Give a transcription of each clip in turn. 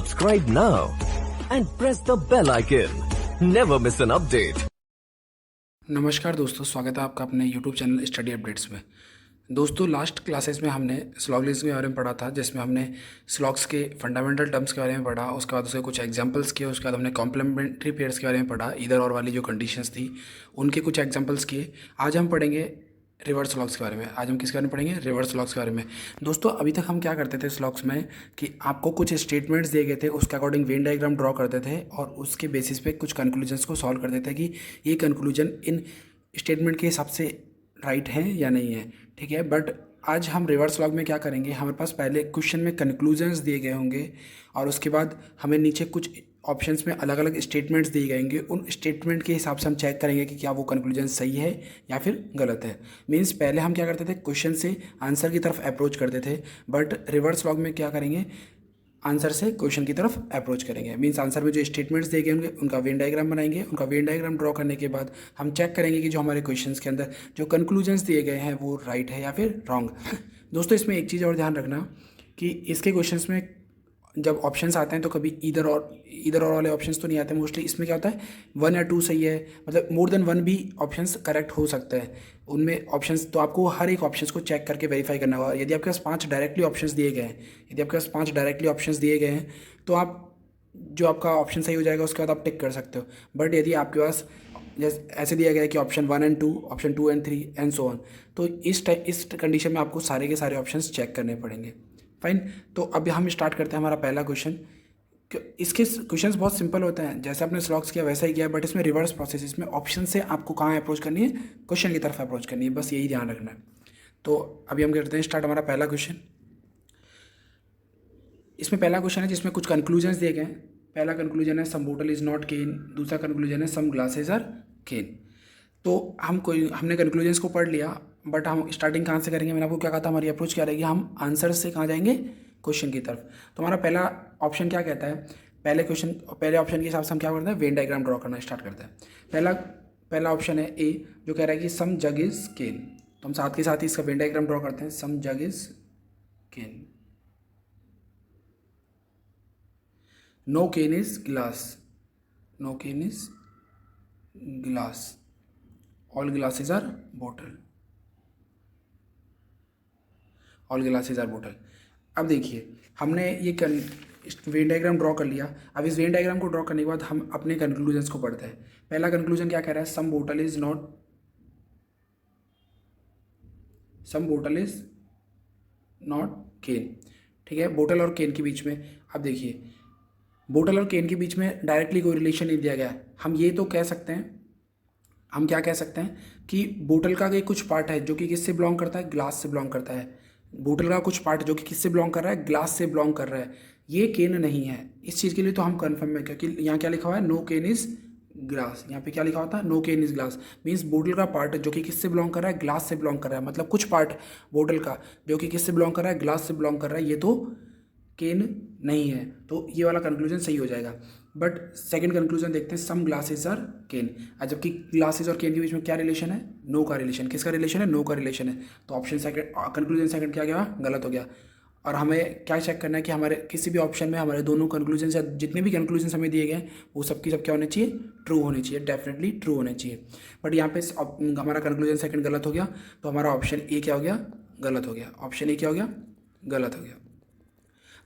Subscribe now and press the bell icon. Never miss an update. नमस्कार दोस्तों, स्वागत है आपका अपने YouTube चैनल स्टडी अपडेट्स में। दोस्तों, लास्ट क्लासेस में हमने स्लॉगिज्म के बारे में पढ़ा था, जिसमें हमने स्लॉग्स के फंडामेंटल टर्म्स के बारे में पढ़ा। उसके बाद उसके कुछ एग्जांपल्स किए। उसके बाद हमने कॉम्प्लीमेंट्री पेयर्स के बारे में पढ़ा, इधर और वाली जो कंडीशंस थी उनके कुछ एग्जांपल्स किए। आज हम पढ़ेंगे रिवर्स स्लॉग्स के बारे में। आज हम किसके बारे में पढ़ेंगे? रिवर्स स्लॉग्स के बारे में। दोस्तों, अभी तक हम क्या करते थे स्लॉग्स में कि आपको कुछ स्टेटमेंट्स दिए गए थे, उसके अकॉर्डिंग वेन डायग्राम ड्रॉ करते थे और उसके बेसिस पे कुछ कंक्लूजन्स को सॉल्व करते थे कि ये कंक्लूजन इन स्टेटमेंट के हिसाब से राइट है या नहीं है। ठीक है, बट आज हम रिवर्स लॉग में क्या करेंगे, हमारे पास पहले क्वेश्चन में कंक्लूजन्स दिए गए होंगे और उसके बाद हमें नीचे कुछ ऑप्शंस में अलग अलग स्टेटमेंट्स दिए गए होंगे। उन स्टेटमेंट के हिसाब से हम चेक करेंगे कि क्या वो कंक्लूजन सही है या फिर गलत है। मीन्स पहले हम क्या करते थे, क्वेश्चन से आंसर की तरफ अप्रोच करते थे, बट रिवर्स लॉग में क्या करेंगे, आंसर से क्वेश्चन की तरफ अप्रोच करेंगे। मीन्स आंसर में जो स्टेटमेंट्स दिए गए होंगे उनका वेन डायग्राम बनाएंगे। उनका वेन डायग्राम ड्रॉ करने के बाद हम चेक करेंगे कि जो हमारे क्वेश्चंस के अंदर जो कंक्लूजन्स दिए गए हैं वो राइट है या फिर रॉन्ग। दोस्तों, इसमें एक चीज़ और ध्यान रखना कि इसके क्वेश्चंस में जब ऑप्शंस आते हैं तो कभी इधर और वाले ऑप्शंस तो नहीं आते। मोस्टली इसमें क्या होता है, 1 या 2 सही है, मतलब मोर देन 1 भी ऑप्शंस करेक्ट हो सकता है उनमें ऑप्शंस। तो आपको हर एक ऑप्शंस को चेक करके वेरीफाई करना होगा। यदि आपके पास 5 डायरेक्टली ऑप्शंस दिए गए हैं, तो आप जो आपका ऑप्शन सही हो जाएगा उसके बाद आप टिक कर सकते हो। बट यदि आपके पास जैसे ऐसे दिया गया है कि option 1 and 2, option 2 and 3 and so on, तो इस कंडीशन में आपको सारे के सारे ऑप्शंस चेक करने पड़ेंगे। फाइन, तो अब हम स्टार्ट करते हैं हमारा पहला क्वेश्चन। इसके क्वेश्चंस बहुत सिंपल होते हैं, जैसे आपने स्लॉग्स किया वैसा ही किया, बट इसमें रिवर्स प्रोसेस। इसमें ऑप्शन से आपको कहाँ अप्रोच करनी है, क्वेश्चन की तरफ अप्रोच करनी है, बस यही ध्यान रखना है। तो अभी हम करते हैं स्टार्ट हमारा पहला क्वेश्चन। इसमें पहला क्वेश्चन है जिसमें कुछ कंक्लूजन्स दिए गए हैं। पहला कंक्लूजन है सम बोतल इज़ नॉट केन। दूसरा कंक्लूजन है सम ग्लासेज आर केन। तो हमने कंक्लूजन्स को पढ़ लिया, बट हम स्टार्टिंग कहाँ से करेंगे? मैंने आपको क्या कहा था, हमारी अप्रोच क्या रहेगी, हम आंसर से कहाँ जाएंगे, क्वेश्चन की तरफ। तो हमारा पहला ऑप्शन क्या कहता है, पहले ऑप्शन के हिसाब से हम क्या करते हैं, वेन डायग्राम ड्रॉ करना स्टार्ट करते हैं। पहला ऑप्शन है ए, जो कह रहा है कि सम जग इज केन। तो हम साथ के साथ ही इसका वेन डायग्राम ड्रॉ करते हैं। Some jug is can, no can is glass, no can is glass, all glasses are bottle, all glasses are bottle. अब देखिए, हमने ये वेन डायग्राम ड्रॉ कर लिया। अब इस वेन डायग्राम को ड्रॉ करने के बाद हम अपने कंक्लूजन्स को पढ़ते हैं। पहला कंक्लूजन क्या कह रहा है, सम बोटल इज नॉट केन। ठीक है, बोटल और केन के बीच में, अब देखिए बोतल और केन के बीच में डायरेक्टली कोई रिलेशन नहीं दिया गया। हम ये तो कह सकते हैं, हम क्या कह सकते हैं कि बोतल का ये कुछ पार्ट है जो कि किससे बिलोंग करता है, ग्लास से बिलोंग करता है। बोतल का कुछ पार्ट जो कि किससे बिलोंग कर रहा है, ग्लास से बिलोंग कर रहा है। ये केन नहीं है। इस चीज़ के लिए तो हम कन्फर्म है, क्योंकि यहाँ क्या लिखा हुआ है, नो केन इज ग्लास। यहाँ पे क्या लिखा होता है, no can is glass. Means बोतल का पार्ट जो कि किससे बिलोंग कर रहा है, ग्लास से बिलोंग कर रहा है। मतलब कुछ पार्ट बोतल का जो कि किससे बिलोंग कर रहा है, ग्लास से बिलोंग कर रहा है, ये तो केन नहीं है। तो ये वाला कंक्लूजन सही हो जाएगा। बट सेकंड कंक्लूजन देखते हैं, सम ग्लासेस आर केन। जबकि ग्लासेस और केन के बीच में क्या रिलेशन है, नो का रिलेशन। किसका रिलेशन है, नो का रिलेशन है। तो ऑप्शन सेकंड, कंक्लूजन सेकंड क्या गया, गलत हो गया। और हमें क्या चेक करना है कि हमारे किसी भी ऑप्शन में हमारे दोनों कंक्लूजन या जितने भी कंक्लूजन हमें दिए गए वो सब क्या होने चाहिए, ट्रू होने चाहिए, डेफिनेटली ट्रू होने चाहिए। बट यहाँ पे हमारा कंक्लूजन सेकंड गलत हो गया, तो हमारा ऑप्शन ए क्या हो गया, गलत हो गया। ऑप्शन ए क्या हो गया, गलत हो गया।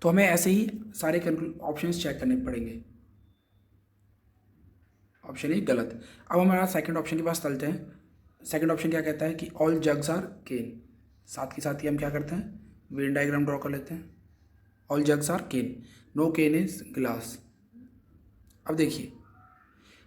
तो हमें ऐसे ही सारे ऑप्शंस चेक करने पड़ेंगे। ऑप्शन ए गलत। अब हमारा सेकंड ऑप्शन के पास चलते हैं। सेकंड ऑप्शन क्या कहता है कि ऑल जग्स आर केन। साथ के साथ ही हम क्या करते हैं, वेन डायग्राम ड्रॉ कर लेते हैं। All jugs are can, no can is glass. अब देखिए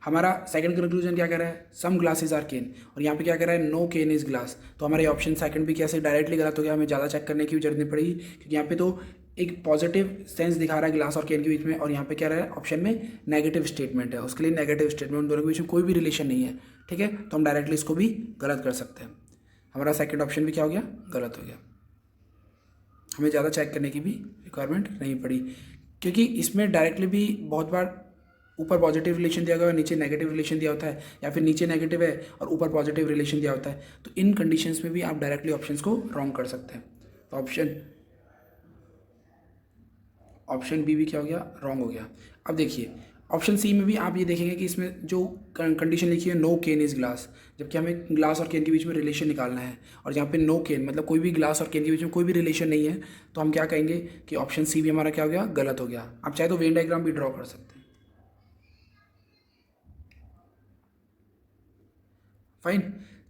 हमारा सेकंड कंक्लूजन क्या कह रहा है, सम ग्लासेस आर केन, और यहाँ पे क्या कह रहा है, नो केन इज ग्लास। तो हमारे ऑप्शन सेकंड भी कैसे डायरेक्टली गलत हो गया, हमें ज़्यादा चेक करने की भी जरूरत नहीं पड़ेगी, क्योंकि यहाँ पे तो एक पॉजिटिव सेंस दिखा रहा है ग्लास और केन के बीच में, और यहाँ पे क्या रहा है, ऑप्शन में नेगेटिव स्टेटमेंट है। उसके लिए नेगेटिव स्टेटमेंट, उन दोनों के बीच में कोई भी रिलेशन नहीं है। ठीक है, तो हम डायरेक्टली इसको भी गलत कर सकते हैं। हमारा सेकंड ऑप्शन भी क्या हो गया, गलत हो गया। हमें ज़्यादा चेक करने की भी रिक्वायरमेंट नहीं पड़ी, क्योंकि इसमें डायरेक्टली भी बहुत बार ऊपर पॉजिटिव रिलेशन दिया गया है, नीचे नेगेटिव रिलेशन दिया होता है, या फिर नीचे नेगेटिव है और ऊपर पॉजिटिव रिलेशन दिया होता है। तो इन कंडीशंस में भी आप डायरेक्टली ऑप्शंस को रॉन्ग कर सकते हैं। तो ऑप्शन बी भी क्या हो गया, रॉन्ग हो गया। अब देखिए ऑप्शन सी में भी आप ये देखेंगे कि इसमें जो कंडीशन लिखी है नो केन इज़ ग्लास, जबकि हमें ग्लास और केन के बीच में रिलेशन निकालना है, और यहाँ पे नो केन मतलब कोई भी ग्लास और केन के बीच में कोई भी रिलेशन नहीं है, तो हम क्या कहेंगे कि ऑप्शन सी भी हमारा क्या हो गया, गलत हो गया। आप चाहे तो वेन डायग्राम भी ड्रॉ कर सकते हैं। फाइन,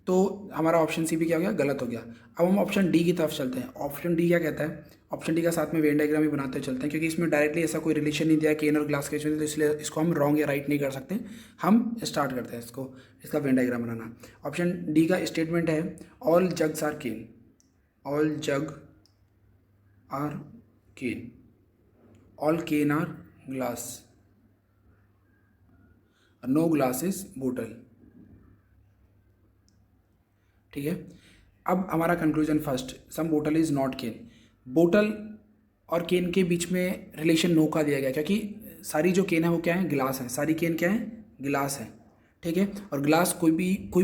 तो हमारा ऑप्शन सी भी क्या हो गया, गलत हो गया। अब हम ऑप्शन डी की तरफ चलते हैं। ऑप्शन डी क्या कहता है, ऑप्शन डी का साथ में वेन डायग्राम भी बनाते चलते हैं, क्योंकि इसमें डायरेक्टली ऐसा कोई रिलेशन नहीं दिया केन और ग्लास के बीच में, तो इसलिए इसको हम रॉन्ग या राइट नहीं कर सकते। हम स्टार्ट करते हैं इसको, इसका वेन डायग्राम बनाना। ऑप्शन डी का स्टेटमेंट है all jugs are can, all jug are can, all can are glass, no glass is bottle. ठीक है, अब हमारा conclusion first, some bottle is not can. Bottle और केन के बीच में रिलेशन नो का दिया गया, क्योंकि सारी जो केन है वो क्या है, ग्लास है, सारी केन क्या है, ग्लास है। ठीक है, और ग्लास कोई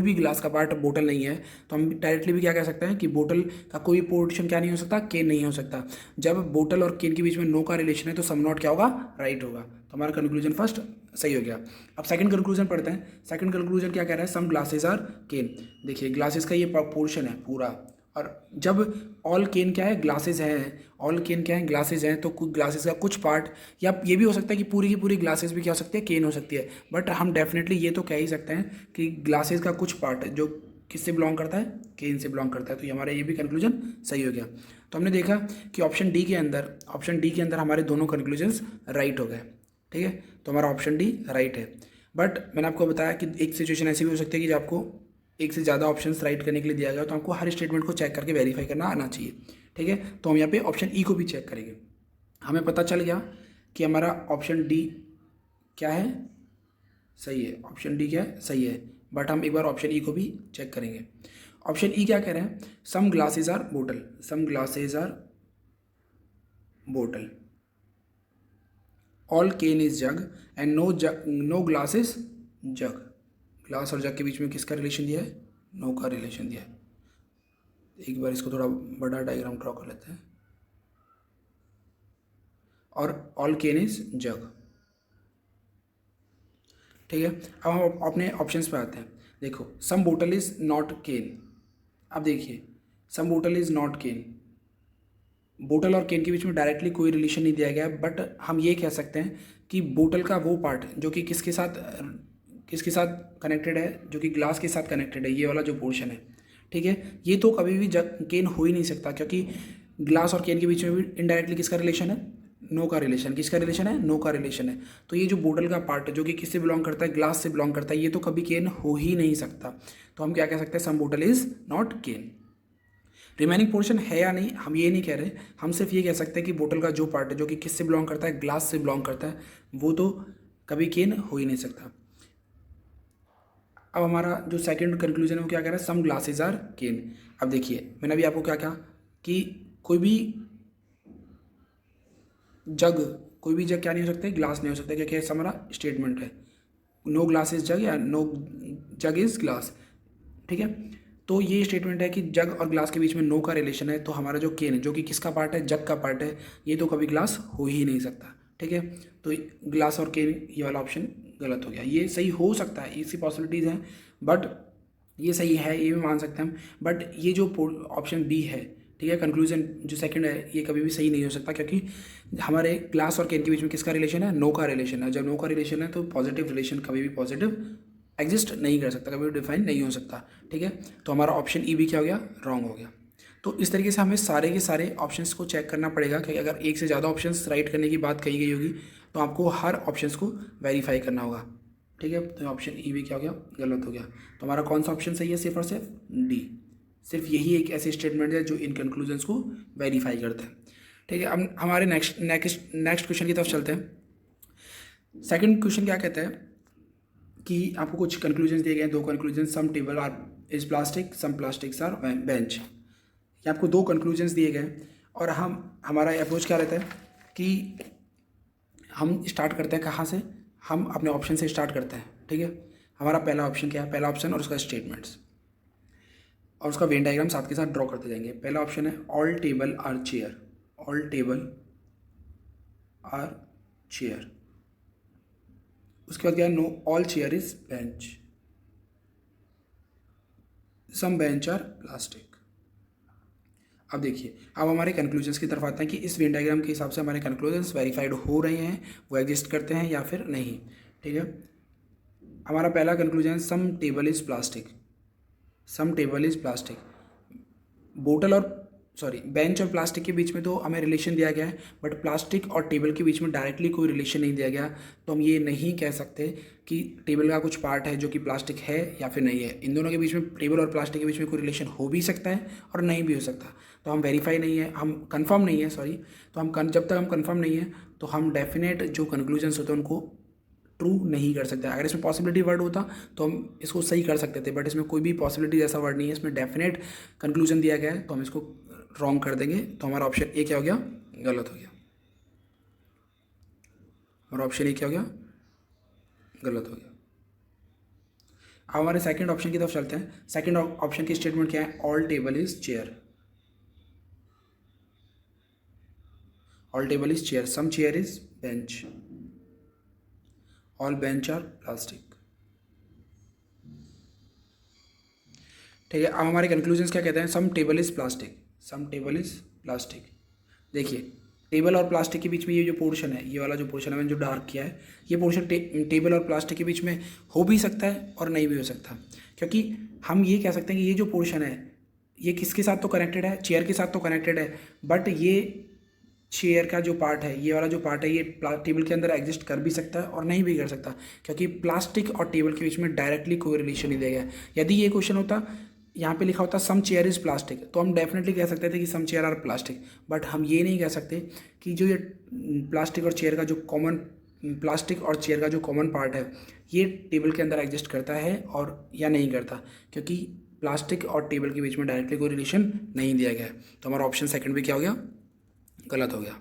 भी ग्लास का पार्ट बोतल नहीं है, तो हम डायरेक्टली भी क्या कह सकते हैं कि बोतल का कोई पोर्शन क्या नहीं हो सकता, केन नहीं हो सकता। जब बोतल और केन के बीच में नो का रिलेशन है तो सम नॉट क्या होगा, राइट होगा। तो हमारा कंक्लूजन फर्स्ट सही हो गया। अब सेकंड कंक्लूजन पढ़ते हैं। सेकंड कंक्लूजन क्या कह रहा है, सम ग्लासेस आर केन। देखिए ग्लासेस का ये पोर्शन है पूरा, और जब ऑल केन क्या है, ग्लासेस हैं, ऑल केन क्या है, ग्लासेस हैं, तो ग्लासेस का कुछ पार्ट, या ये भी हो सकता है कि पूरी की पूरी ग्लासेस भी क्या हो सकती है, केन हो सकती है, बट हम डेफिनेटली ये तो कह ही सकते हैं कि ग्लासेस का कुछ पार्ट जो किससे बिलोंग करता है, केन से बिलोंग करता है। तो ये हमारा ये भी कंक्लूजन सही हो गया। तो हमने देखा कि ऑप्शन डी के अंदर हमारे दोनों कंक्लूजन्स राइट हो गए। ठीक है, तो हमारा ऑप्शन डी राइट है। बट मैंने आपको बताया कि एक सिचुएशन ऐसी भी हो सकती है कि जब आपको एक से ज़्यादा ऑप्शंस राइट करने के लिए दिया गया, तो आपको हर स्टेटमेंट को चेक करके वेरीफाई करना आना चाहिए। ठीक है, तो हम यहाँ पे ऑप्शन ई को भी चेक करेंगे। हमें पता चल गया कि हमारा ऑप्शन डी क्या है, सही है। ऑप्शन डी क्या है, सही है, बट हम एक बार ऑप्शन ई को भी चेक करेंगे। ऑप्शन ई क्या कह रहे हैं, some glasses are bottle, some glasses are bottle, all can is jug and no glass is jug. Glass और जग के बीच में किसका रिलेशन दिया है, नो का रिलेशन दिया है। एक बार इसको थोड़ा बड़ा डायग्राम ड्रॉ कर लेते हैं, और ऑल केन इज जग। ठीक है, अब हम अपने ऑप्शंस पे आते हैं। देखो some bottle is not can. अब देखिए some bottle is not can, bottle और केन के बीच में डायरेक्टली कोई रिलेशन नहीं दिया गया है, बट हम ये कह सकते हैं कि बोटल का वो पार्ट जो कि किसके साथ कनेक्टेड है, जो कि ग्लास के साथ कनेक्टेड है, ये वाला जो पोर्शन है। ठीक है, ये तो कभी भी केन हो ही नहीं सकता, क्योंकि ग्लास और केन के बीच में भी इनडायरेक्टली किसका रिलेशन है, नो का रिलेशन। किसका रिलेशन है, नो का रिलेशन है। तो ये जो बोटल का पार्ट है जो कि किससे बिलोंग करता है, ग्लास से बिलोंग करता है, ये तो कभी केन हो ही नहीं सकता। तो हम क्या कह सकते हैं, some bottle is not can. Remaining portion है या नहीं हम ये नहीं कह रहे, हम सिर्फ ये कह सकते हैं कि बोतल का जो पार्ट है जो कि किससे बिलोंग करता है, ग्लास से बिलोंग करता है, वो तो कभी केन हो ही नहीं सकता। अब हमारा जो सेकंड कंक्लूजन है वो क्या कह रहा है, सम ग्लासेस आर केन। अब देखिए मैंने अभी आपको क्या कहा कि कोई भी जग क्या नहीं हो सकता, ग्लास नहीं हो सकता, क्योंकि ऐसा हमारा स्टेटमेंट है, नो ग्लास इज जग या नो जग इज ग्लास। ठीक है, तो ये स्टेटमेंट है कि जग और ग्लास के बीच में नो का रिलेशन है, तो हमारा जो केन है जो कि किसका पार्ट है, जग का पार्ट है, ये तो कभी ग्लास हो ही नहीं सकता। ठीक है, तो ग्लास और केन ये वाला ऑप्शन गलत हो गया। ये सही हो सकता है, ऐसी पॉसिबिलिटीज़ हैं, बट ये सही है ये भी मान सकते हैं हम, बट ये जो ऑप्शन बी है, ठीक है, कंक्लूजन जो सेकंड है, ये कभी भी सही नहीं हो सकता, क्योंकि हमारे ग्लास और केन के बीच में किसका रिलेशन है, नो का रिलेशन है। जब नो का रिलेशन है तो पॉजिटिव रिलेशन कभी भी पॉजिटिव एग्जिस्ट नहीं कर सकता, कभी भी डिफाइन नहीं हो सकता। ठीक है, तो हमारा ऑप्शन ई भी क्या हो गया, रॉन्ग हो गया। तो इस तरीके से हमें सारे के सारे ऑप्शंस को चेक करना पड़ेगा कि अगर एक से ज़्यादा ऑप्शंस राइट करने की बात कही गई होगी तो आपको हर ऑप्शंस को वेरीफाई करना होगा। ठीक है, तो ऑप्शन ई भी क्या हो गया, गलत हो गया। तो हमारा कौन सा ऑप्शन सही है, सिर्फ और सिर्फ डी। सिर्फ यही एक ऐसी स्टेटमेंट है जो इन कंक्लूजन्स को वेरीफाई करता है। ठीक है, अब हमारे नेक्स्ट क्वेश्चन की तरफ चलते हैं। सेकंड क्वेश्चन क्या कहता है कि आपको कुछ कंक्लूजन्स दिए गए हैं, दो conclusion, some table are is plastic, some plastics are bench. ये आपको दो कंक्लूजन्स दिए गए हैं, और हमारा अप्रोच क्या रहता है कि हम स्टार्ट करते हैं कहाँ से, हम अपने ऑप्शन से स्टार्ट करते हैं। ठीक है, हमारा पहला ऑप्शन क्या है, पहला ऑप्शन और उसका स्टेटमेंट्स और उसका वेन डायग्राम साथ के साथ ड्रॉ करते जाएंगे। पहला ऑप्शन है all table are chair, all table are chair. उसके बाद क्या है, no all chair is bench, some bench are plastic. अब देखिए, अब हमारे कंक्लूजन्स की तरफ आते हैं कि इस वेन डायग्राम के हिसाब से हमारे कंक्लूजन्स वेरीफाइड हो रहे हैं, वो एग्जिस्ट करते हैं या फिर नहीं। ठीक है, हमारा पहला conclusion, some table is plastic. Some table is plastic, बोतल और बेंच और प्लास्टिक के बीच में तो हमें रिलेशन दिया गया है, बट प्लास्टिक और टेबल के बीच में डायरेक्टली कोई रिलेशन नहीं दिया गया, तो हम ये नहीं कह सकते कि टेबल का कुछ पार्ट है जो कि प्लास्टिक है या फिर नहीं है। इन दोनों के बीच में, टेबल और प्लास्टिक के बीच में कोई रिलेशन हो भी सकता है और नहीं भी हो सकता, तो हम वेरीफाई नहीं है, हम कंफर्म नहीं है, तो हम जब तक हम कंफर्म नहीं है तो हम डेफिनेट जो कंक्लूजन्स होते हैं उनको ट्रू नहीं कर सकते। अगर इसमें पॉसिबिलिटी वर्ड होता तो हम इसको सही कर सकते थे, बट इसमें कोई भी पॉसिबिलिटी जैसा वर्ड नहीं है, इसमें डेफिनेट कंक्लूजन दिया गया है, तो हम इसको रॉन्ग कर देंगे। तो हमारा ऑप्शन ए क्या हो गया, गलत हो गया। हमारा ऑप्शन ए क्या हो गया, गलत हो गया। अब हमारे सेकंड ऑप्शन की तरफ चलते हैं। सेकंड ऑप्शन की स्टेटमेंट क्या है, all table is chair. All table is chair, some chair is bench, all bench are plastic. ठीक है, अब हमारे कंक्लूजन्स क्या कहते हैं, some table is plastic, some table is plastic. देखिए, टेबल और प्लास्टिक के बीच में ये जो पोर्शन है, ये वाला जो पोर्शन है मैंने जो डार्क किया है, ये पोर्शन टेबल और प्लास्टिक के बीच में हो भी सकता है और नहीं भी हो सकता, क्योंकि हम ये कह सकते हैं कि ये जो पोर्शन है ये किसके साथ तो कनेक्टेड है, चेयर के साथ तो कनेक्टेड है, बट ये चेयर का जो पार्ट है, ये वाला जो पार्ट है, ये टेबल के अंदर एग्जिस्ट कर भी सकता है और नहीं भी कर सकता, क्योंकि प्लास्टिक और टेबल के बीच में डायरेक्टली कोई रिलेशन नहीं दिया गया है। यदि ये क्वेश्चन होता, यहाँ पे लिखा होता सम चेयर इज़ प्लास्टिक, तो हम डेफिनेटली कह सकते थे कि सम चेयर आर प्लास्टिक, बट हम ये नहीं कह सकते कि जो ये प्लास्टिक और चेयर का जो कॉमन, प्लास्टिक और चेयर का जो कॉमन पार्ट है ये टेबल के अंदर एग्जिस्ट करता है और या नहीं करता, क्योंकि प्लास्टिक और टेबल के बीच में डायरेक्टली कोई रिलेशन नहीं दिया गया है। तो हमारा ऑप्शन सेकंड भी क्या हो गया, गलत हो गया।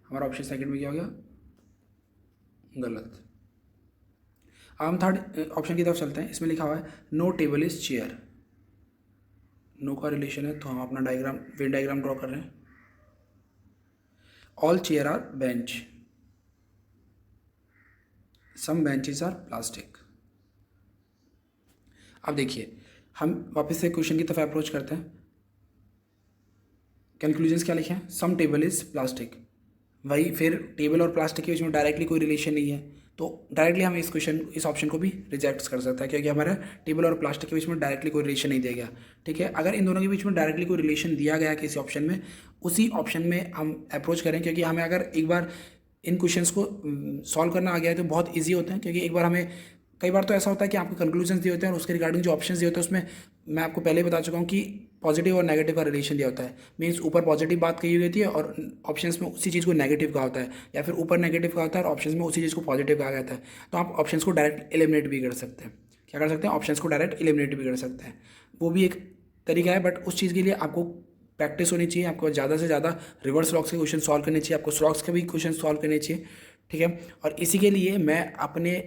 हमारा ऑप्शन सेकंड में क्या हो गया, गलत। अब हम थर्ड ऑप्शन की तरफ चलते हैं। इसमें लिखा हुआ है no table is chair, no का रिलेशन है, तो हम अपना डायग्राम, वेन डायग्राम ड्रॉ कर रहे हैं। All chair are bench, some benches are plastic. अब देखिए, हम वापस से क्वेश्चन की तरफ अप्रोच करते हैं। कंक्लूजन्स क्या लिखे हैं, सम टेबल इज प्लास्टिक, वही फिर टेबल और प्लास्टिक के बीच में डायरेक्टली कोई रिलेशन नहीं है, तो डायरेक्टली हम इस ऑप्शन को भी रिजेक्ट कर सकते हैं, क्योंकि हमारा टेबल और प्लास्टिक के बीच में डायरेक्टली कोई रिलेशन नहीं दिया गया। ठीक है, अगर इन दोनों के बीच में डायरेक्टली कोई रिलेशन दिया गया किसी ऑप्शन में, उसी ऑप्शन में हम अप्रोच करें, क्योंकि हमें अगर एक बार इन क्वेश्चंस को सॉल्व करना आ गया है तो बहुत ईजी होते हैं, क्योंकि एक बार हमें, कई बार तो ऐसा होता है कि आपको कंक्लूजन्स दिए होते हैं और उसके रिगार्डिंग जो ऑप्शंस दिए होते हैं उसमें मैं आपको पहले बता चुका हूँ कि पॉजिटिव और नेगेटिव का रिलेशन दिया होता है। मीन्स ऊपर पॉजिटिव बात कही हुई थी और ऑप्शंस में उसी चीज़ को नेगेटिव कहा होता है, या फिर ऊपर नेगेटिव कहा होता है और ऑप्शंस में उसी चीज़ को पॉजिटिव कहा जाता है। तो आप ऑप्शंस को डायरेक्ट एलिमिनेट भी कर सकते हैं। क्या कर सकते हैं, ऑप्शंस को डायरेक्ट एलिमिनेट भी कर सकते हैं, वो भी एक तरीका है, बट उस चीज़ के लिए आपको प्रैक्टिस होनी चाहिए, आपको ज़्यादा से ज़्यादा रिवर्स लॉक्स के क्वेश्चन सॉल्व करने चाहिए, आपको स्लॉक्स के भी क्वेश्चन सॉल्व करने चाहिए। ठीक है, और इसी के लिए मैं अपने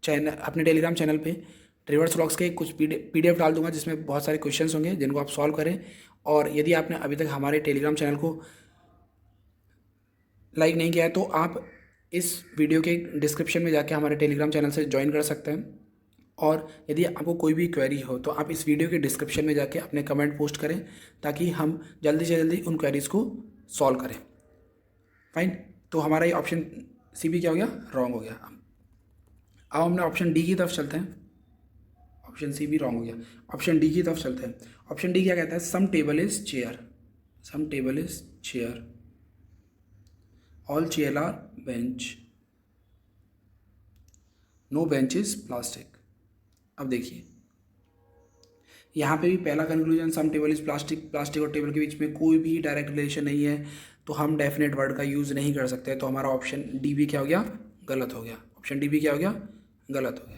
टेलीग्राम चैनल पे रिवर्स लॉक्स के कुछ PDF डाल दूंगा, जिसमें बहुत सारे क्वेश्चंस होंगे जिनको आप सॉल्व करें। और यदि आपने अभी तक हमारे टेलीग्राम चैनल को लाइक नहीं किया है तो आप इस वीडियो के डिस्क्रिप्शन में जाके हमारे टेलीग्राम चैनल से ज्वाइन कर सकते हैं। और यदि आपको कोई भी क्वेरी हो तो आप इस वीडियो के डिस्क्रिप्शन में जाके अपने कमेंट पोस्ट करें, ताकि हम जल्दी से जल्दी उन क्वेरीज़ को सॉल्व करें। फाइन, तो हमारा ये ऑप्शन सी भी क्या हो गया, रॉन्ग हो गया। अब हमने ऑप्शन डी की तरफ चलते हैं। ऑप्शन सी भी रॉन्ग हो गया, ऑप्शन डी की तरफ चलते हैं। ऑप्शन डी क्या कहता है, some table is chair, some table is chair, all chair are bench, no bench is plastic. अब देखिए, यहाँ पे भी पहला conclusion some table is plastic, plastic और टेबल के बीच में कोई भी डायरेक्ट रिलेशन नहीं है, तो हम डेफिनेट वर्ड का यूज़ नहीं कर सकते। तो हमारा ऑप्शन डी भी क्या हो गया, गलत हो गया। ऑप्शन डी भी क्या हो गया, गलत हो गया।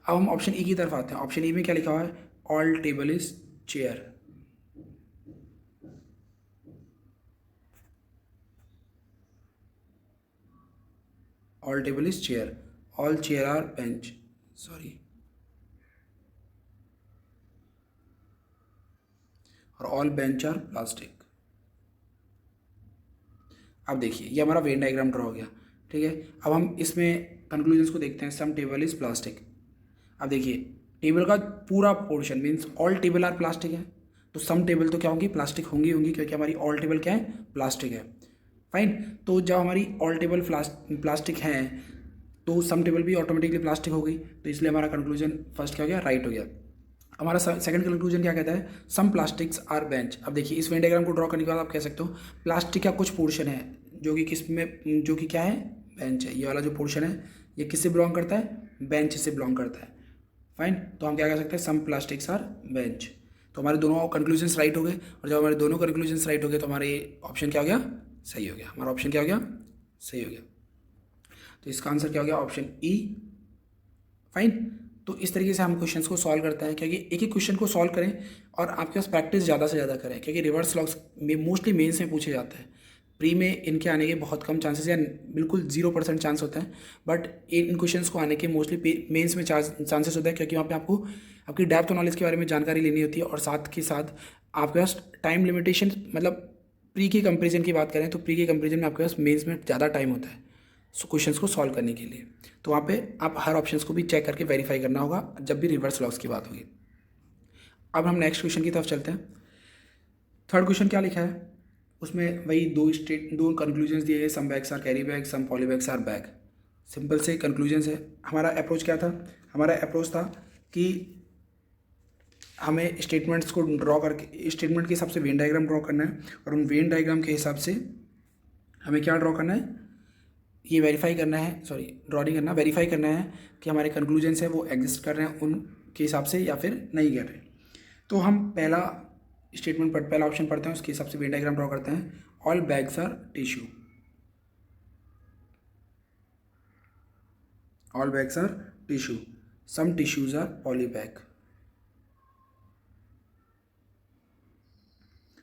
अब हम ऑप्शन ई की तरफ आते हैं। ऑप्शन ई में क्या लिखा हुआ है, all table is chair, all table is chair, all chair are bench, sorry, और ऑल बेंच आर प्लास्टिक। अब देखिए ये हमारा वेन डायग्राम ड्रॉ हो गया, ठीक है। अब हम इसमें कंक्लूजन्स को देखते हैं। Some table is plastic. अब देखिए टेबल का पूरा portion means all table are plastic है, तो सम टेबल तो क्या होंगी, प्लास्टिक होंगी होंगी, क्योंकि हमारी ऑल टेबल क्या है, प्लास्टिक है। फाइन, तो जब हमारी ऑल टेबल प्लास्टिक हैं तो सम टेबल भी ऑटोमेटिकली प्लास्टिक हो गई, तो इसलिए हमारा कंक्लूजन फर्स्ट क्या हो गया, राइट हो गया। हमारा सेकंड कंक्लूजन क्या कहता है, सम प्लास्टिक्स आर बेंच। अब देखिए इस वेन डायग्राम को ड्रॉ करने के बाद आप कह सकते हो प्लास्टिक का कुछ पोर्शन है जो कि किस में, जो कि क्या है, बेंच है। ये वाला जो पोर्शन है ये किससे बिलोंग करता है, बेंच से बिलोंग करता है। फाइन, तो हम क्या कह सकते हैं, सम प्लास्टिक्स आर बेंच। तो हमारे दोनों कंक्लूजन्स राइट हो गए, और जब हमारे दोनों कंक्लूजन्स राइट हो गए तो हमारे ऑप्शन क्या हो गया, सही हो गया। हमारा ऑप्शन क्या हो गया, सही हो गया। तो इसका आंसर क्या हो गया, ऑप्शन ई। फाइन, तो इस तरीके से हम क्वेश्चंस को सॉल्व करते हैं, क्योंकि एक एक क्वेश्चन को सॉल्व करें और आपके पास प्रैक्टिस ज़्यादा से ज़्यादा करें, क्योंकि रिवर्स लॉग्स में मोस्टली मेंस में पूछे जाते हैं। प्री में इनके आने के बहुत कम चांसेस या बिल्कुल 0% चांस होता है, बट इन क्वेश्चंस को आने के मोस्टली मेंस में चांसेस होता है, क्योंकि वहाँ पे आपको आपकी डेप्थ नॉलेज के बारे में जानकारी लेनी होती है, और साथ के साथ आपके पास टाइम लिमिटेशन, मतलब प्री के कंपेरिजन की बात करें तो प्री के कंपेरिजन में आपके पास मेंस में ज़्यादा टाइम होता है क्वेश्चंस को सॉल्व करने के लिए। तो वहाँ पे आप हर ऑप्शंस को भी चेक करके वेरीफाई करना होगा जब भी रिवर्स लॉग्स की बात होगी। अब हम नेक्स्ट क्वेश्चन की तरफ चलते हैं। थर्ड क्वेश्चन क्या लिखा है, उसमें वही दो कंक्लूजन्स दिए गए, some bags are carry bag, some poly bags are bag. Simple से कंक्लूजन्स है। हमारा अप्रोच क्या था, हमारा अप्रोच था कि हमें स्टेटमेंट्स को ड्रॉ करके स्टेटमेंट के हिसाब से वेन डायग्राम ड्रॉ करना है, और उन वेन डायग्राम के हिसाब से हमें क्या ड्रॉ करना है, ये वेरीफाई करना है, सॉरी ड्रॉ नहीं करना, वेरीफाई करना है कि हमारे कंक्लूजन्स हैं वो एग्जिस्ट कर रहे हैं उनके हिसाब से या फिर नहीं कर रहे। तो हम पहला स्टेटमेंट पहला ऑप्शन पढ़ते हैं, उसके हिसाब से वेन डायग्राम ड्रॉ करते हैं। All bags are tissue, all bags are tissue, some tissues are poly bag,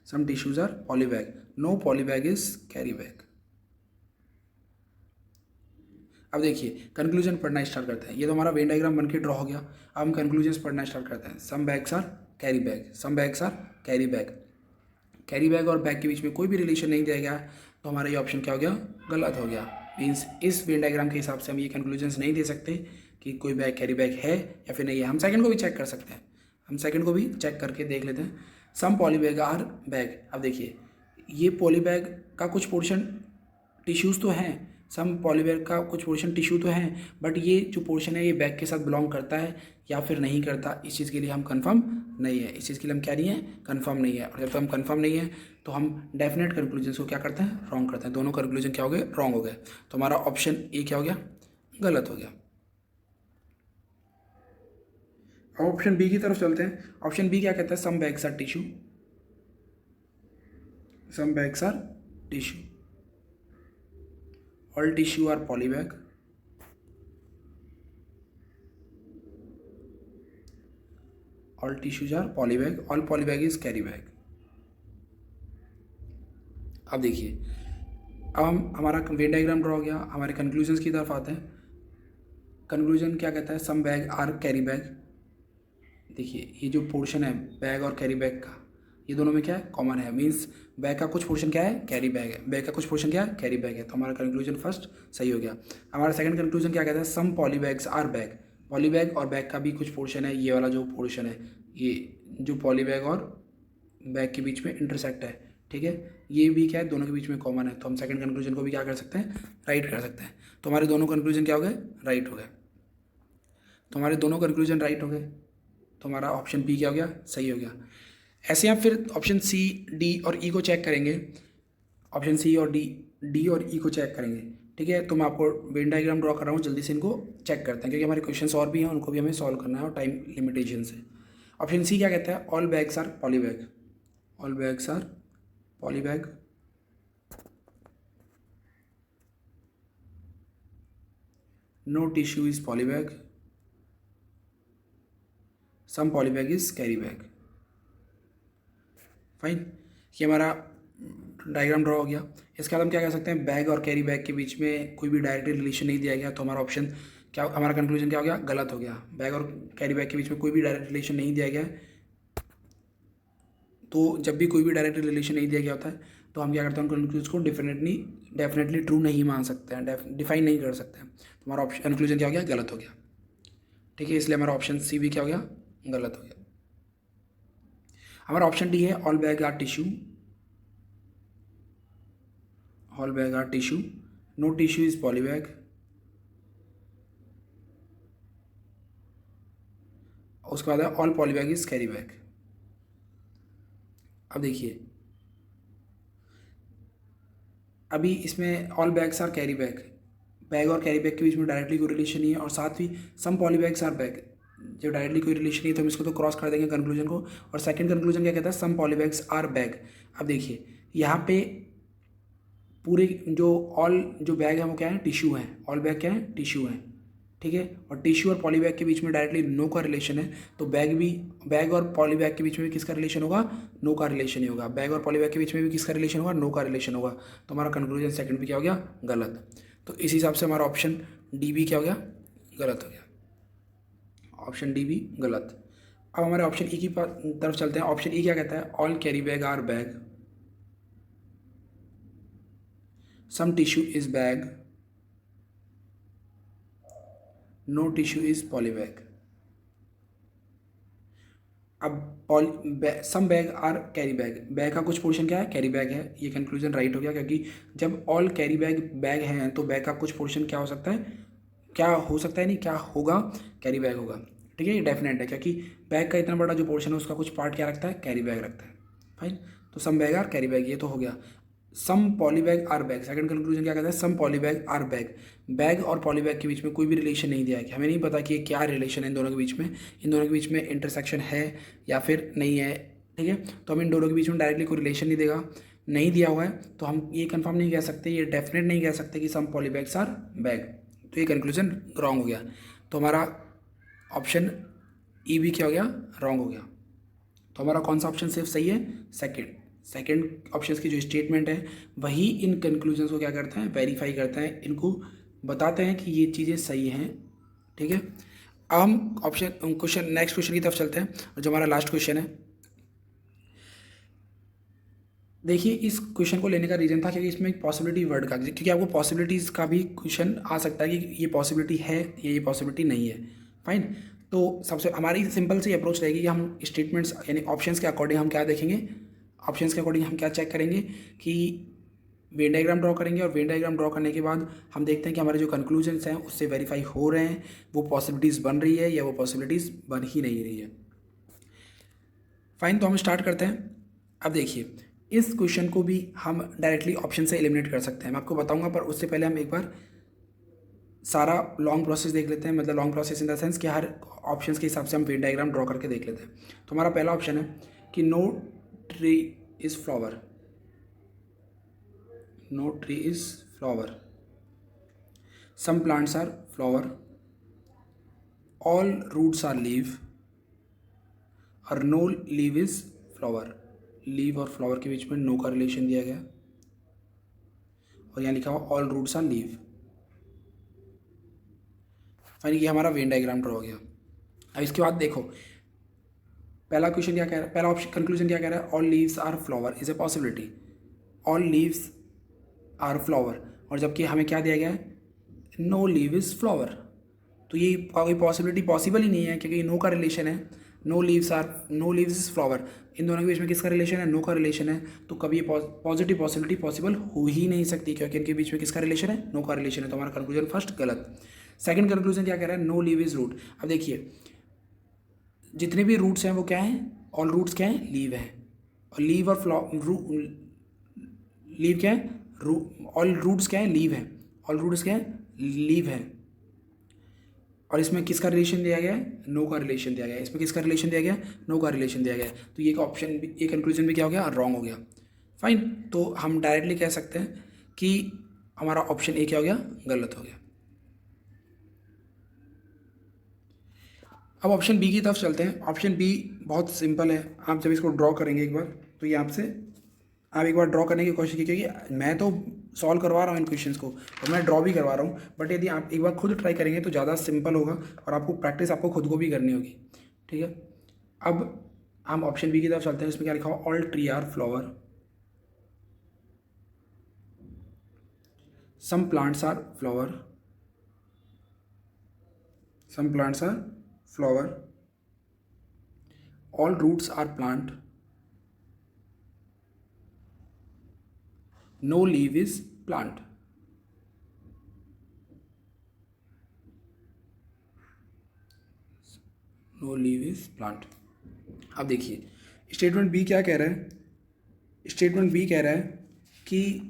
some tissues are poly bag, no poly bag is carry bag. अब देखिए कंक्लूजन पढ़ना स्टार्ट करते हैं। ये तो हमारा वेन डायग्राम बनके ड्रॉ हो गया। अब हम कंक्लूजन्स पढ़ना स्टार्ट करते हैं। Some bags are carry bag, some bags are carry bag. Carry bag और बैग के बीच में कोई भी रिलेशन नहीं दिया गया, तो हमारा ये ऑप्शन क्या हो गया, गलत हो गया। मीन्स इस वेन डायग्राम के हिसाब से हम ये कंक्लूजन्स नहीं दे सकते कि कोई बैग कैरी बैग है या फिर नहीं है। हम सेकंड को भी चेक कर सकते हैं, हम सेकंड को भी चेक करके देख लेते हैं। सम पॉली बैग आर बैग। अब देखिए ये पॉली बैग का कुछ पोर्शन टिश्यूज़ तो हैं, सम पॉलीबैग का कुछ पोर्शन टिश्यू तो हैं, बट ये जो पोर्शन है ये बैग के साथ बिलोंग करता है या फिर नहीं करता, इस चीज़ के लिए हम कंफर्म नहीं है। इस चीज़ के लिए हम क्या नहीं है, कंफर्म नहीं है। और जब तक हम कंफर्म नहीं है तो हम डेफिनेट कंक्लूजन को क्या करते हैं, रॉन्ग करते हैं। दोनों कंक्लूजन क्या हो गए, रॉन्ग हो गए। तो हमारा ऑप्शन ए क्या हो गया, गलत हो गया। अब ऑप्शन बी की तरफ चलते हैं। ऑप्शन बी क्या कहता है, some bags are tissue, some bags are tissue, all tissue are polybag, all tissues are polybag, all polybag is carry bag. अब देखिए अब हम हमारा वेन डायग्राम ड्रॉ हो गया, हमारे कंक्लूजन्स की तरफ आते हैं। कंक्लूजन क्या कहता है, सम बैग आर कैरी बैग। देखिए ये जो पोर्शन है बैग और कैरी बैग का, ये दोनों में क्या है, कॉमन है। मीन्स बैग का कुछ पोर्शन क्या है, कैरी बैग है, बैग का कुछ पोर्शन क्या है, कैरी बैग है। तो हमारा कंक्लूजन फर्स्ट सही हो गया। हमारा सेकंड कंक्लूजन क्या कहता है, some poly bags are bag. Poly bag और बैग का भी कुछ पोर्शन है, ये वाला जो पोर्शन है, ये जो पॉली बैग और बैग के बीच में इंटरसेक्ट है, ठीक है, ये भी क्या है, दोनों के बीच में कॉमन है। तो हम सेकंड कंक्लूजन को भी क्या कर सकते हैं, राइट कर सकते हैं। तो हमारे दोनों कंक्लूजन क्या हो गए, राइट हो गए। तो हमारे दोनों कंक्लूजन राइट हो गए, तो हमारा ऑप्शन बी क्या हो गया, सही हो गया। ऐसे आप फिर ऑप्शन सी, डी और ई को चेक करेंगे। ऑप्शन सी और डी और ई को चेक करेंगे, ठीक है। तो मैं आपको वेन डायग्राम ड्रॉ कर रहा हूँ, जल्दी से इनको चेक करते हैं, क्योंकि हमारे क्वेश्चंस और भी हैं, उनको भी हमें सॉल्व करना है और टाइम लिमिटेशन से। ऑप्शन सी क्या कहता है, all bags are polybag, all bags are polybag, no tissue is polybag, some polybag is carry bag. Fine, ये हमारा डायग्राम ड्रॉ हो गया। इसके बाद हम क्या कह सकते हैं, बैग और कैरी बैग के बीच में कोई भी डायरेक्ट रिलेशन नहीं दिया गया, तो हमारा ऑप्शन क्या, हमारा कंक्लूजन क्या हो गया, गलत हो गया। बैग और कैरी बैग के बीच में कोई भी डायरेक्ट रिलेशन नहीं दिया गया, तो जब भी कोई भी डायरेक्ट रिलेशन नहीं दिया गया होता है तो हम क्या करते हैं, कंक्लूजन को डेफिनेटली ट्रू नहीं मान सकते हैं, डिफाइन नहीं कर सकते हैं। तो हमारा ऑप्शन कंक्लूजन क्या हो गया, गलत हो गया। ठीक है, इसलिए हमारा ऑप्शन सी भी क्या हो गया, गलत हो गया। हमारा ऑप्शन डी है all bag are tissue, all bag are tissue, no tissue is polybag. उसके बाद है all polybag is carry bag. अब देखिए, अभी इसमें all bags are carry bag, bag और कैरी बैग के बीच में डायरेक्टली कोई रिलेशन नहीं है, और साथ ही सम पॉलीबैग्स आर बैग, जो डायरेक्टली कोई रिलेशन नहीं है तो हम इसको तो क्रॉस कर देंगे कंक्लूजन को। और सेकंड कंक्लूजन क्या कहता है, सम पॉलीबैग्स आर बैग। अब देखिए यहाँ पे पूरे जो बैग है वो क्या है, टिश्यू है, ऑल बैग क्या है, टिश्यू है। ठीक है, और टिश्यू और पॉलीबैग के बीच में डायरेक्टली नो का रिलेशन है, तो बैग और पॉलीबैग के बीच में भी किसका रिलेशन होगा, नो का रिलेशन ही होगा। बैग और पॉलीबैग के बीच में भी किसका रिलेशन होगा, नो का रिलेशन होगा। तो हमारा कंक्लूजन सेकंड भी क्या हो गया, गलत। तो इस हिसाब से हमारा ऑप्शन डी भी क्या हो गया, गलत हो गया। ऑप्शन डी भी गलत। अब हमारे ऑप्शन ई की तरफ चलते हैं। ऑप्शन ई क्या कहता है, all carry bag are bag, some tissue is bag, no tissue is polybag. अब some bag are carry bag, bag का कुछ पोर्शन क्या है, कैरी बैग है। ये कंक्लूजन राइट हो गया, क्योंकि जब ऑल कैरी बैग हैं तो बैग का कुछ पोर्शन क्या हो सकता है, क्या हो सकता है नहीं, क्या होगा, कैरी बैग होगा। ठीक है, ये डेफिनेट है, क्योंकि बैग का इतना बड़ा जो पोर्शन है उसका कुछ पार्ट क्या रखता है, कैरी बैग रखता है। फाइन, तो some bag are carry bag, ये तो हो गया। Some polybag are bag, second conclusion क्या कहता है, some polybag are bag, bag और पॉलीबैग के बीच में कोई भी रिलेशन नहीं दिया है, हमें नहीं पता कि ये क्या रिलेशन है इन दोनों के बीच में, इन दोनों के बीच में इंटरसेक्शन है या फिर नहीं है। ठीक है, तो हम इन दोनों के बीच में डायरेक्टली कोई रिलेशन नहीं देगा, नहीं दिया हुआ है, तो हम ये कंफर्म नहीं कह सकते, ये डेफिनेट नहीं कह सकते कि सम पॉलीबैग्स आर बैग। तो ये कंक्लूजन रॉन्ग हो गया। तो हमारा ऑप्शन ई भी क्या हो गया, रॉन्ग हो गया। तो हमारा कौन सा ऑप्शन सिर्फ सही है, सेकंड ऑप्शन की जो स्टेटमेंट है वही इन कंक्लूजन्स को क्या करता है, वेरीफाई करता है, इनको बताते हैं कि ये चीज़ें सही हैं। ठीक है, अब हम नेक्स्ट क्वेश्चन की तरफ चलते हैं, और जो हमारा लास्ट क्वेश्चन है। देखिए, इस क्वेश्चन को लेने का रीज़न था क्योंकि इसमें एक पॉसिबिलिटी वर्ड का, क्योंकि आपको पॉसिबिलिटीज़ का भी क्वेश्चन आ सकता है कि ये पॉसिबिलिटी है या ये पॉसिबिलिटी नहीं है। फाइन, तो सबसे हमारी सिंपल सी अप्रोच रहेगी कि हम स्टेटमेंट्स यानी ऑप्शंस के अकॉर्डिंग हम क्या देखेंगे, ऑप्शंस के अकॉर्डिंग हम क्या चेक करेंगे कि वेन डायग्राम ड्रॉ करेंगे, और वेन डायग्राम ड्रॉ करने के बाद हम देखते हैं कि हमारे जो कंक्लूजन्स हैं उससे वेरीफाई हो रहे हैं, वो पॉसिबिलिटीज़ बन रही है या वो पॉसिबिलिटीज़ बन ही नहीं रही है। फाइन, तो हम स्टार्ट करते हैं। अब देखिए, इस क्वेश्चन को भी हम डायरेक्टली ऑप्शन से एलिमिनेट कर सकते हैं, मैं आपको बताऊंगा, पर उससे पहले हम एक बार सारा लॉन्ग प्रोसेस देख लेते हैं, मतलब long process in the sense कि हर ऑप्शंस के हिसाब से हम वेन डायग्राम ड्रॉ करके देख लेते हैं। तो हमारा पहला ऑप्शन है कि no tree is flower, no tree is flower, some plants are flower, all roots are leave, और no leave is flower. Leave और फ्लावर के बीच में नो का रिलेशन दिया गया, और यहाँ लिखा हुआ ऑल रूट्स आर लीव। यानी कि हमारा वेन डायग्राम ड्रॉ हो गया। अब इसके बाद देखो, पहला क्वेश्चन क्या कह रहा है, पहला ऑप्शन कंक्लूजन क्या कह रहा है, all leaves are flower is a possibility, all leaves are flower, और जबकि हमें क्या दिया गया है, नो लीव इज फ्लावर। तो ये कोई पॉसिबिलिटी पॉसिबल ही नहीं है, क्योंकि नो का रिलेशन है, नो लीव्स इज फ्लावर, इन दोनों के बीच में किसका रिलेशन है, नो का रिलेशन है। तो कभी ये पॉजिटिव पॉसिबिलिटी पॉसिबल हो ही नहीं सकती, क्योंकि इनके बीच में किसका रिलेशन है, नो का रिलेशन है। तो हमारा कंक्लूजन फर्स्ट गलत। सेकंड कंक्लूजन क्या कह रहा है, नो लीव इज रूट। अब देखिए, जितने भी रूट्स हैं वो क्या हैं, ऑल रूट्स क्या हैं, लीव है, और लीव और लीव क्या है, ऑल रूट्स क्या है, लीव है, ऑल रूट्स क्या है, लीव है। और इसमें किसका रिलेशन दिया गया है, नो का रिलेशन दिया गया है, इसमें किसका रिलेशन दिया गया है, नो का रिलेशन दिया गया है। तो ये ऑप्शन ये कंक्लूजन भी क्या हो गया, रॉन्ग हो गया। फाइन, तो हम डायरेक्टली कह सकते हैं कि हमारा ऑप्शन ए क्या हो गया, गलत हो गया। अब ऑप्शन बी की तरफ चलते हैं। ऑप्शन बी बहुत सिंपल है, आप जब इसको ड्रॉ करेंगे एक बार, तो ये आपसे आप एक बार ड्रॉ करने की कोशिश कीजिए, क्योंकि मैं तो सॉल्व करवा रहा हूँ इन क्वेश्चंस को और मैं ड्रॉ भी करवा रहा हूँ, बट यदि आप एक बार खुद ट्राई करेंगे तो ज़्यादा सिंपल होगा, और आपको प्रैक्टिस आपको खुद को भी करनी होगी। ठीक है, अब हम ऑप्शन बी की तरफ चलते हैं। इसमें क्या लिखा हुआ, all tree are flower, some plants are flower, some plants are flower, all roots are plant, no leave is plant. No leave is plant. अब देखिए स्टेटमेंट बी क्या कह रहा है, स्टेटमेंट बी कह रहा है कि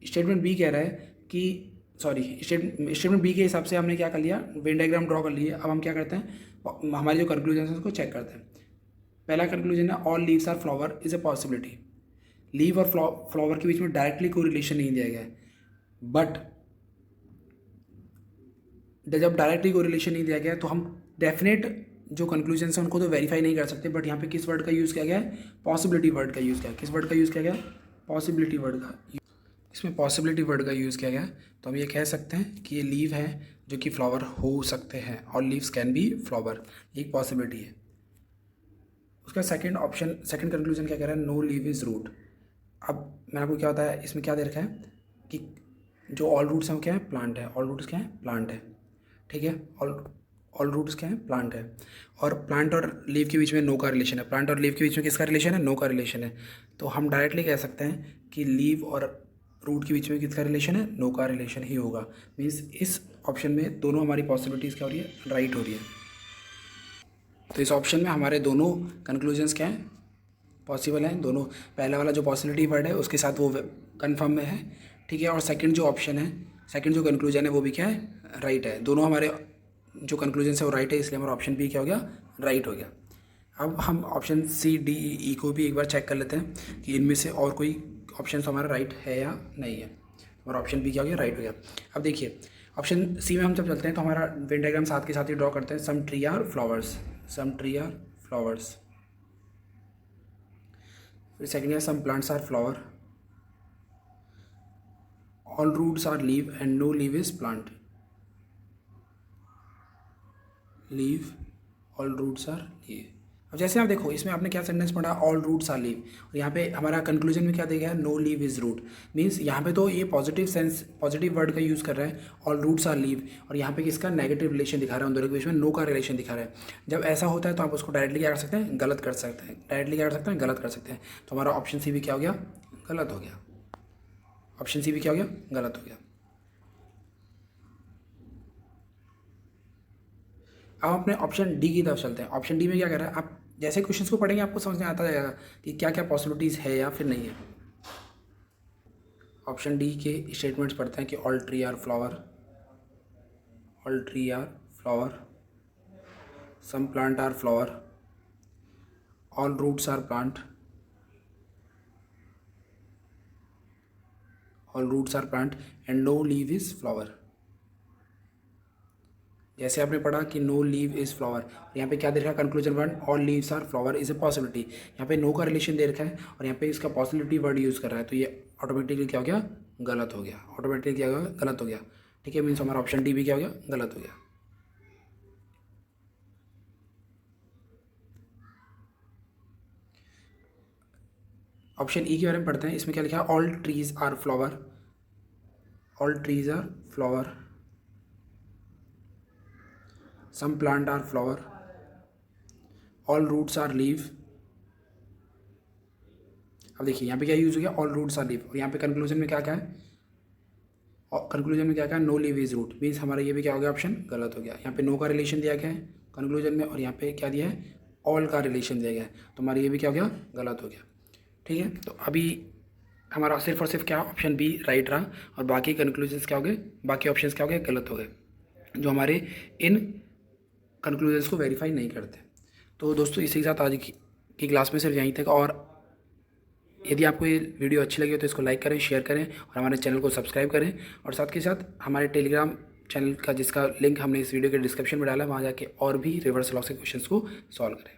स्टेटमेंट बी के हिसाब से हमने क्या कर लिया, वेन डायग्राम ड्रॉ कर लिए। अब हम क्या करते हैं, हमारे जो कंक्लूजन है उसको चेक करते हैं। पहला कंक्लूजन है all leaves are flower is a possibility. Leave और फ्लावर के बीच में डायरेक्टली कोई रिलेशन नहीं दिया गया है, बट जब डायरेक्टली कोई रिलेशन नहीं दिया गया है तो हम डेफिनेट जो कंक्लूजन है उनको तो वेरीफाई नहीं कर सकते। बट यहाँ पे किस वर्ड का यूज़ किया गया है, पॉसिबिलिटी वर्ड का यूज़ किया है। किस वर्ड का यूज़ किया गया, पॉसिबिलिटी वर्ड का। इसमें पॉसिबिलिटी वर्ड का यूज़ किया गया है, तो हम ये कह सकते हैं कि ये लीव है जो कि फ्लावर हो सकते हैं, और लीव्स कैन बी फ्लावर, ये एक पॉसिबिलिटी है। उसका सेकंड कंक्लूजन क्या कह रहा है, नो लीव इज़ रूट। अब मैंने आपको क्या बताया, इसमें क्या दे रखा है कि जो ऑल रूट्स हैं वो क्या है, प्लांट है। ऑल रूट्स क्या है, प्लांट है, ठीक है। ऑल रूट्स क्या है, प्लांट है। और प्लांट और लीव के बीच में नो का रिलेशन है। प्लांट और लीव के बीच में किसका रिलेशन है, नो का रिलेशन है। तो हम डायरेक्टली कह सकते हैं कि लीव और रूट के बीच में किसका रिलेशन है, नो का रिलेशन ही होगा। मीन्स इस ऑप्शन में दोनों हमारी पॉसिबिलिटीज़ क्या हो रही है, राइट हो रही है। तो इस ऑप्शन में हमारे दोनों कंक्लूजन्स क्या हैं, पॉसिबल हैं दोनों। पहला वाला जो पॉसिबिलिटी वर्ड है उसके साथ वो कन्फर्म में है, ठीक है। और सेकंड जो ऑप्शन है, सेकंड जो कंक्लूजन है वो भी क्या है, राइट है। दोनों हमारे जो कंक्लूजन है वो राइट है, इसलिए हमारा ऑप्शन बी क्या हो गया, राइट हो गया। अब हम ऑप्शन सी डी ई को भी एक बार चेक कर लेते हैं कि इनमें से और कोई ऑप्शन हमारा राइट है या नहीं है। हमारा ऑप्शन बी क्या हो गया, राइट हो गया। अब देखिए ऑप्शन सी में हम जब चलते हैं तो हमारा वेन डायग्राम साथ के साथ ही ड्रॉ करते हैं। Some tree are flowers, some tree are flowers. फिर सेकेंड है some plants are flower, all roots are leave and no leave is plant. Leave, all roots are leave. अब जैसे आप देखो इसमें आपने क्या सेंटेंस पढ़ा, ऑल रूट्स आर लीव, और यहाँ पे हमारा कंक्लूजन में क्या दिया गया है, no leave is root. Means यहाँ पे तो ये पॉजिटिव वर्ड का यूज़ कर रहा है, ऑल रूट्स आर लीव, और यहाँ पे किसका नेगेटिव रिलेशन दिखा रहा है, उन दोनों के बीच में नो का रिलेशन दिखा रहा है। जब ऐसा होता है तो आप उसको डायरेक्टली क्या कर सकते हैं, गलत कर सकते हैं। डायरेक्टली क्या कर सकते हैं, गलत कर सकते हैं। तो हमारा ऑप्शन सी भी क्या हो गया, गलत हो गया। ऑप्शन सी भी क्या हो गया, गलत हो गया। अब अपने ऑप्शन डी की तरफ चलते हैं। ऑप्शन डी में क्या कर रहा है, आप जैसे क्वेश्चंस को पढ़ेंगे आपको समझ में आता जाएगा कि क्या क्या पॉसिबिलिटीज़ है या फिर नहीं है। ऑप्शन डी के स्टेटमेंट्स पढ़ते हैं कि all tree are flower, all tree are flower, some plant are flower, all roots are plant, all roots are plant and no leave is flower. जैसे आपने पढ़ा कि नो लीव इज़ फ्लावर, यहाँ पे क्या दे रखा है, conclusion word all leaves are flower is a possibility. यहाँ पे नो का रिलेशन दे रखा है और यहाँ पे इसका पॉसिबिलिटी वर्ड यूज़ कर रहा है, तो ये ऑटोमेटिकली क्या हो गया, गलत हो गया। ऑटोमेटिकली क्या हो गया, गलत हो गया, ठीक है। मीन्स हमारा ऑप्शन डी भी क्या हो गया, गलत हो गया। ऑप्शन ई के बारे में पढ़ते हैं। इसमें क्या लिखा है, all trees are flower, all trees are flower, some plant are flower, all roots are leave. अब देखिए यहाँ पे क्या यूज़ हो गया, ऑल रूट्स आर लीव, और यहाँ पे कंक्लूजन में क्या क्या है, कंक्लूजन में क्या क्या है, no leave is root. Means हमारा ये भी क्या हो गया, ऑप्शन गलत हो गया। यहाँ पे नो का रिलेशन दिया गया है कंक्लूजन में, और यहाँ पे क्या दिया है, ऑल का रिलेशन दिया गया है, तो हमारा ये भी क्या हो गया, गलत हो गया, ठीक है। तो अभी हमारा सिर्फ और सिर्फ क्या, ऑप्शन बी राइट रहा, और बाकी कंक्लूजन्स क्या हो गए, बाकी ऑप्शंस क्या हो गए, गलत हो गए, जो हमारे इन कंक्लूजन्स को वेरीफाई नहीं करते। तो दोस्तों इसी के साथ आज की क्लास में सिर्फ यहीं तक, और यदि आपको ये वीडियो अच्छी लगी हो तो इसको लाइक करें, शेयर करें, और हमारे चैनल को सब्सक्राइब करें। और साथ के साथ हमारे टेलीग्राम चैनल का जिसका लिंक हमने इस वीडियो के डिस्क्रिप्शन में डाला है, वहाँ जाके और भी रिवर्स लॉ के क्वेश्चंस को सॉल्व करें।